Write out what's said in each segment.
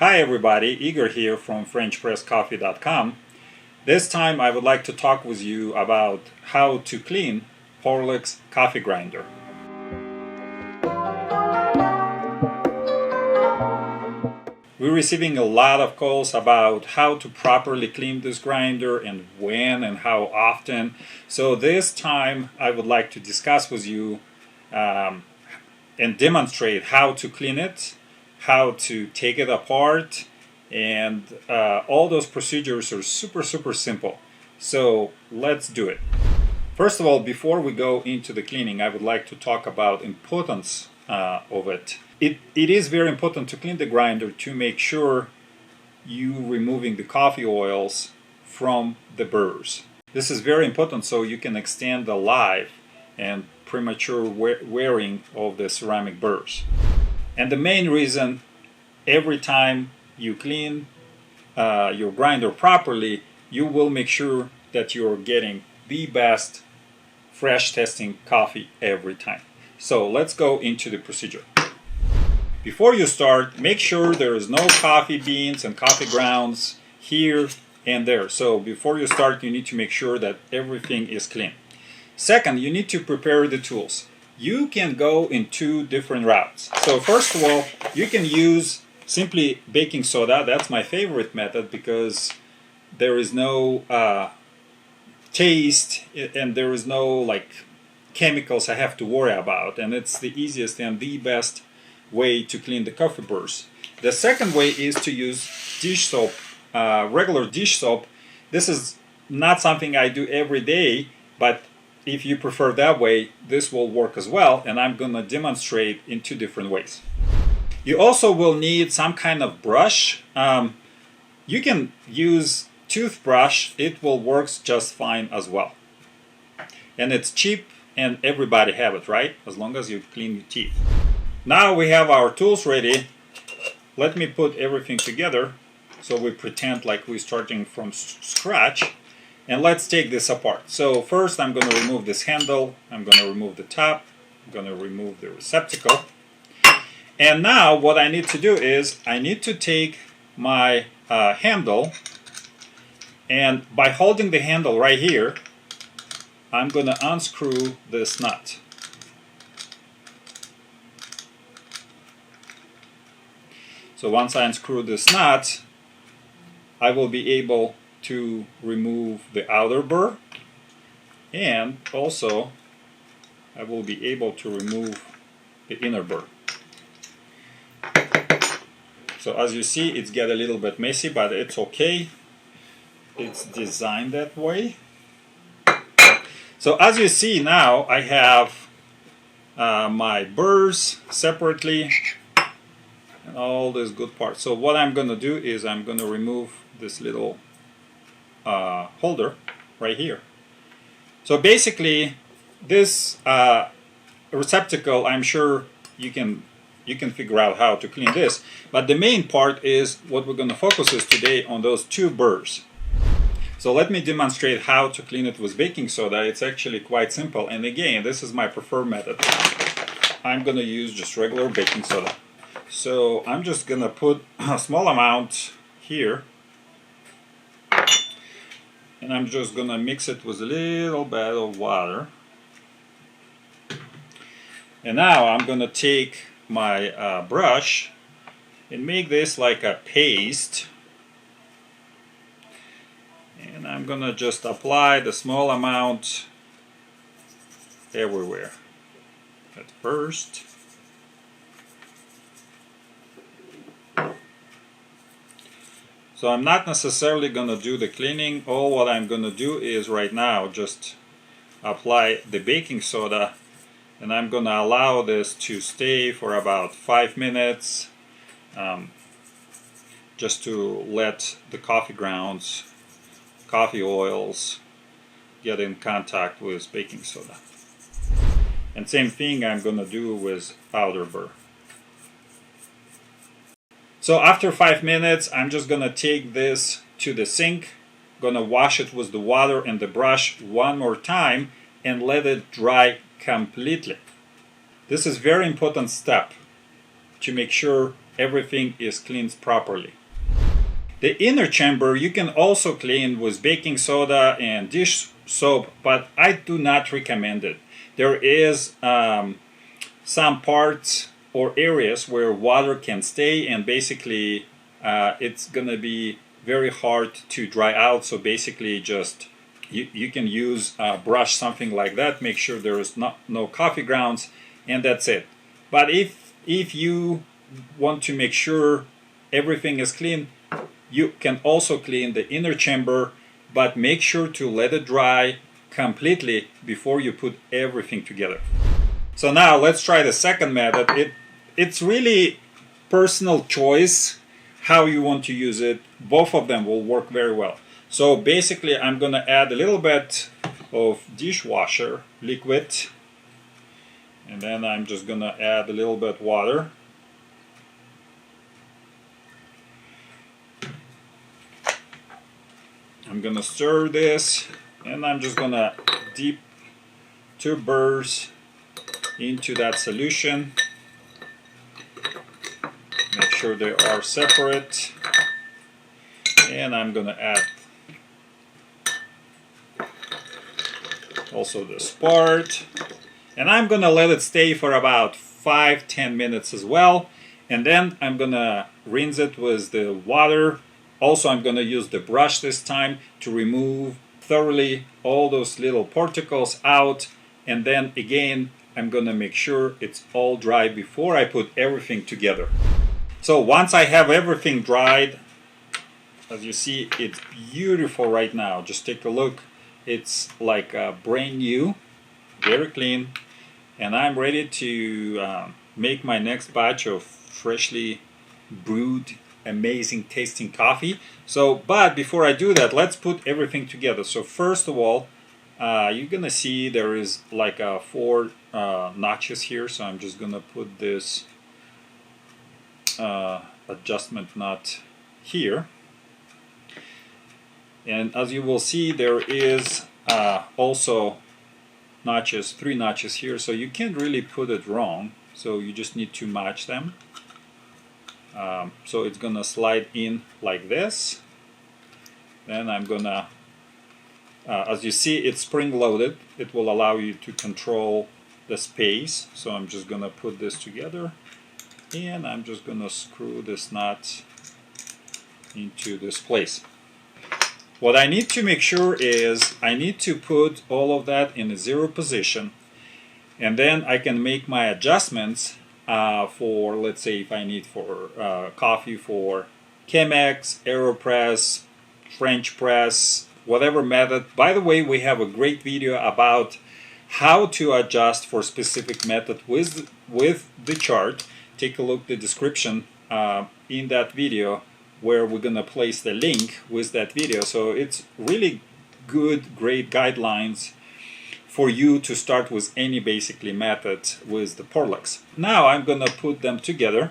Hi everybody, Igor here from FrenchPressCoffee.com. This time I would like to talk with you about how to clean Porlex Coffee Grinder. We're receiving a lot of calls about how to properly clean this grinder and when and how often. So this time I would like to discuss with you and demonstrate how to clean it, how to take it apart, and all those procedures are super simple. So let's do it. First of all, before we go into the cleaning, I would like to talk about importance of it. It is very important to clean the grinder to make sure you removing the coffee oils from the burrs. This is very important so you can extend the life and premature wearing of the ceramic burrs. And the main reason, every time you clean your grinder properly, you will make sure that you're getting the best fresh tasting coffee every time. So let's go into the procedure. Before you start, make sure there is no coffee beans and coffee grounds here and there. So before you start, you need to make sure that everything is clean. Second, you need to prepare the tools. You can go in two different routes. So first of all, you can use simply baking soda. That's my favorite method because there is no taste and there is no like chemicals I have to worry about, and it's the easiest and the best way to clean the coffee burrs. The second way is to use dish soap, regular dish soap. This is not something I do every day, but if you prefer that way, this will work as well, and I'm going to demonstrate in two different ways. You also will need some kind of brush. You can use toothbrush, it will work just fine as well. And it's cheap and everybody have it, right? As long as you clean your teeth. Now we have our tools ready. Let me put everything together so we pretend like we're starting from scratch. And let's take this apart. So first I'm going to remove this handle, I'm going to remove the top, I'm going to remove the receptacle. And now what I need to do is I need to take my handle, and by holding the handle right here, I'm going to unscrew this nut. So once I unscrew this nut, I will be able to remove the outer burr, and also I will be able to remove the inner burr. So as you see, it's get a little bit messy, but it's okay. It's designed that way. So as you see now, I have my burrs separately and all this good parts. So what I'm going to do is I'm going to remove this little holder right here. So basically this receptacle, I'm sure you can figure out how to clean this, but the main part is what we're going to focus is today on those two burrs. So let me demonstrate how to clean it with baking soda. It's actually quite simple, and again, this is my preferred method. I'm going to use just regular baking soda. So I'm just going to put a small amount here, and I'm just going to mix it with a little bit of water. And now I'm going to take my brush and make this like a paste, and I'm going to just apply the small amount everywhere at first. So I'm not necessarily going to do the cleaning. All what I'm going to do is right now just apply the baking soda, and I'm going to allow this to stay for about 5 minutes, just to let the coffee grounds, coffee oils get in contact with baking soda. And same thing I'm going to do with outer burr. So after 5 minutes, I'm just going to take this to the sink, going to wash it with the water and the brush one more time and let it dry completely. This is very important step to make sure everything is cleaned properly. The inner chamber you can also clean with baking soda and dish soap, but I do not recommend it. There is some parts or areas where water can stay, and basically it's gonna be very hard to dry out. So basically just you can use a brush, something like that, make sure there is no coffee grounds, and that's it. But if you want to make sure everything is clean, you can also clean the inner chamber, but make sure to let it dry completely before you put everything together. So now let's try the second method. It's really personal choice how you want to use it. Both of them will work very well. So basically I'm gonna add a little bit of dishwasher liquid, and then I'm just gonna add a little bit water. I'm gonna stir this, and I'm just gonna dip 2 burrs into that solution. Make sure they are separate, and I'm gonna add also this part, and I'm gonna let it stay for about 5-10 minutes as well, and then I'm gonna rinse it with the water. Also, I'm going to use the brush this time to remove thoroughly all those little particles out, and then again I'm going to make sure it's all dry before I put everything together. So once I have everything dried, as you see, it's beautiful right now. Just take a look. It's like brand new, very clean, and I'm ready to make my next batch of freshly brewed amazing tasting coffee. So, but before I do that, let's put everything together. So first of all, you're gonna see there is like 4 notches here, so I'm just gonna put this adjustment nut here, and as you will see, there is also notches, 3 notches here, so you can't really put it wrong, so you just need to match them. So it's gonna slide in like this. Then I'm gonna, as you see, it's spring loaded. It will allow you to control the space. So I'm just gonna put this together, and I'm just gonna screw this nut into this place. What I need to make sure is I need to put all of that in a 0 position, and then I can make my adjustments for, let's say, if I need for coffee for Chemex, AeroPress, French press, whatever method. By the way, we have a great video about how to adjust for specific method with the chart. Take a look at the description in that video, where we're gonna place the link with that video. So it's really good, great guidelines for you to start with any basically method with the Porlex. Now I'm gonna put them together,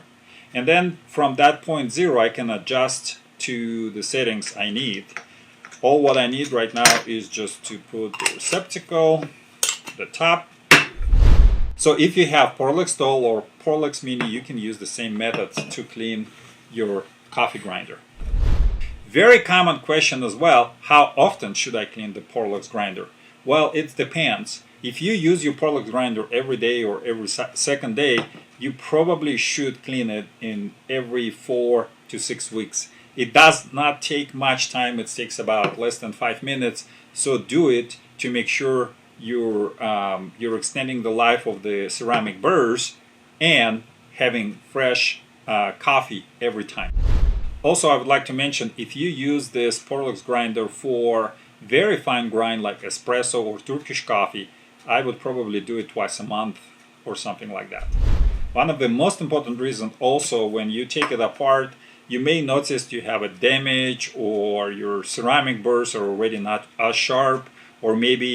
and then from that point 0 I can adjust to the settings I need. All what I need right now is just to put the receptacle, the top. So if you have Porlex Doll or Porlex Mini, you can use the same method to clean your coffee grinder. Very common question as well, how often should I clean the Porlex grinder? Well, it depends. If you use your Porlex grinder every day or every second day, you probably should clean it in every 4 to 6 weeks. It does not take much time. It takes about less than 5 minutes. So do it to make sure you're extending the life of the ceramic burrs and having fresh coffee every time. Also, I would like to mention, if you use this Porlex grinder for very fine grind like espresso or Turkish coffee, I would probably do it twice a month or something like that. One of the most important reasons also, when you take it apart, you may notice you have a damage, or your ceramic burrs are already not as sharp, or maybe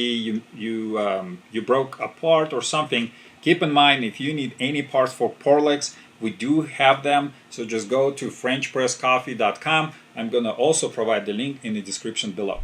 you broke a part or something. Keep in mind, if you need any parts for Porlex, we do have them, so just go to frenchpresscoffee.com. I'm going to also provide the link in the description below.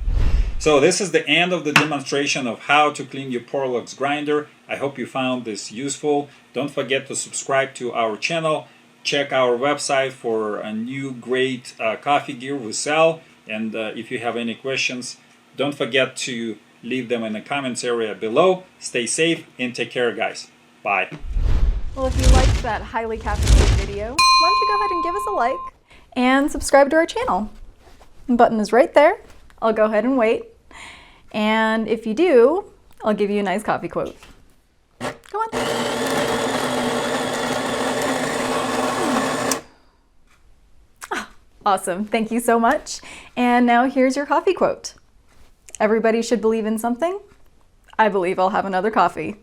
So this is the end of the demonstration of how to clean your Porlex grinder. I hope you found this useful. Don't forget to subscribe to our channel, check our website for a new great coffee gear we sell. And if you have any questions, don't forget to leave them in the comments area below. Stay safe and take care, guys. Bye. Well, if you liked that highly caffeinated video, why don't you go ahead and give us a like and subscribe to our channel. The button is right there. I'll go ahead and wait. And if you do, I'll give you a nice coffee quote. Go on. Oh, awesome. Thank you so much. And now here's your coffee quote. Everybody should believe in something. I believe I'll have another coffee.